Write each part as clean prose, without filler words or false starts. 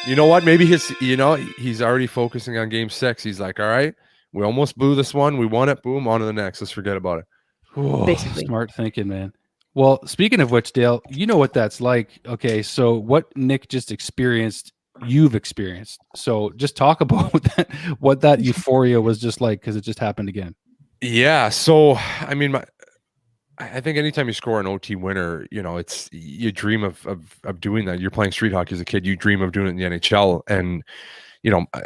You know what? Maybe he's already focusing on game 6. He's like, all right, we almost blew this one. We won it. Boom, on to the next. Let's forget about it. Oh, Basically. smart thinking, man. Well, speaking of which, Dale, you know what that's like. Okay, so what Nick just experienced, you've experienced. So just talk about what that euphoria was just like, because it just happened again. Yeah. So, I mean, I think anytime you score an OT winner, you dream of doing that. You're playing street hockey as a kid. You dream of doing it in the NHL. And,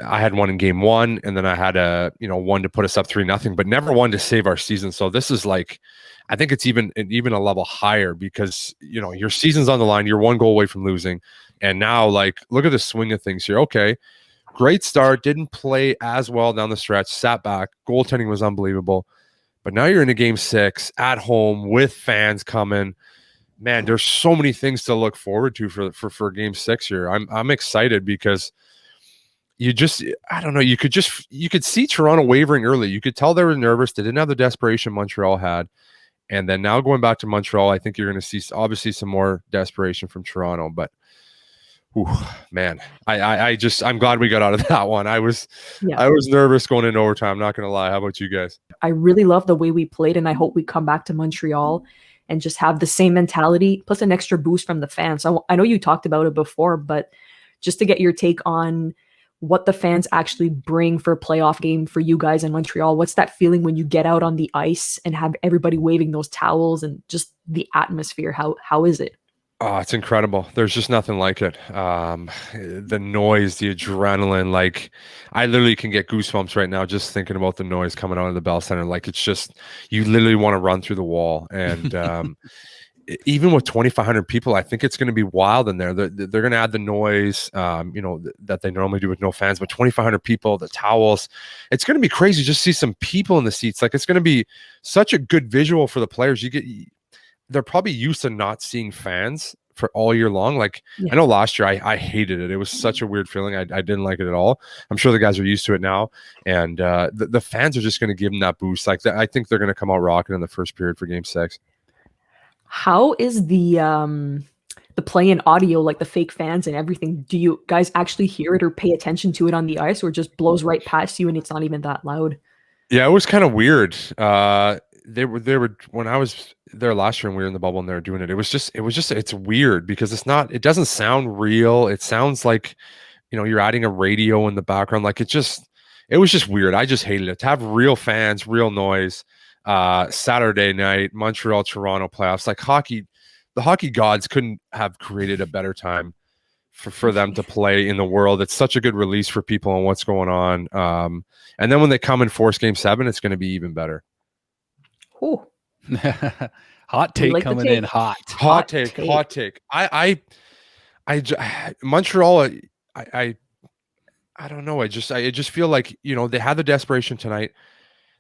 I had one in game 1, and then I had one to put us up 3-0, but never one to save our season. So this is like, I think it's even a level higher because, your season's on the line. You're 1 goal away from losing. And now, like, look at the swing of things here. Okay, great start. Didn't play as well down the stretch. Sat back. Goaltending was unbelievable. But now you're in a game 6 at home with fans coming. Man, there's so many things to look forward to for game 6 here. I'm excited because I don't know, you could see Toronto wavering early. You could tell they were nervous. They didn't have the desperation Montreal had. And then now going back to Montreal, I think you're going to see obviously some more desperation from Toronto. But man, I'm glad we got out of that one. I was nervous going into overtime. I'm not going to lie. How about you guys? I really love the way we played, and I hope we come back to Montreal and just have the same mentality, plus an extra boost from the fans. So I know you talked about it before, but just to get your take on what the fans actually bring for a playoff game for you guys in Montreal. What's that feeling when you get out on the ice and have everybody waving those towels and just the atmosphere? How is it? Oh, it's incredible. There's just nothing like it. The noise, the adrenaline, like I literally can get goosebumps right now just thinking about the noise coming out of the Bell Center. Like it's just, you literally want to run through the wall. And even with 2,500 people, I think it's going to be wild in there. They're going to add the noise, that they normally do with no fans, but 2,500 people, the towels, it's going to be crazy. Just see some people in the seats. Like it's going to be such a good visual for the players. They're probably used to not seeing fans for all year long. Like I know last year I hated it. It was such a weird feeling. I didn't like it at all. I'm sure the guys are used to it now. And the fans are just going to give them that boost. Like I think they're going to come out rocking in the first period for game 6. How is the play-in audio, like the fake fans and everything? Do you guys actually hear it or pay attention to it on the ice, or just blows right past you and it's not even that loud? Yeah, it was kind of weird. They were when I was there last year and we were in the bubble and they were doing it. It's weird because it doesn't sound real. It sounds like, you're adding a radio in the background. Like it was just weird. I just hated it. To have real fans, real noise. Saturday night, Montreal, Toronto playoffs, like the hockey gods couldn't have created a better time for them to play in the world. It's such a good release for people on what's going on. And then when they come and force game 7, it's going to be even better. Oh, hot take like coming in hot. Hot take. Montreal, I don't know. I just feel like, they had the desperation tonight.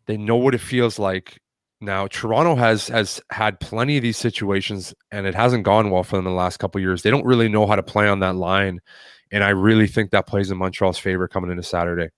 They know what it feels like. Now, Toronto has had plenty of these situations, and it hasn't gone well for them in the last couple of years. They don't really know how to play on that line, and I really think that plays in Montreal's favor coming into Saturday.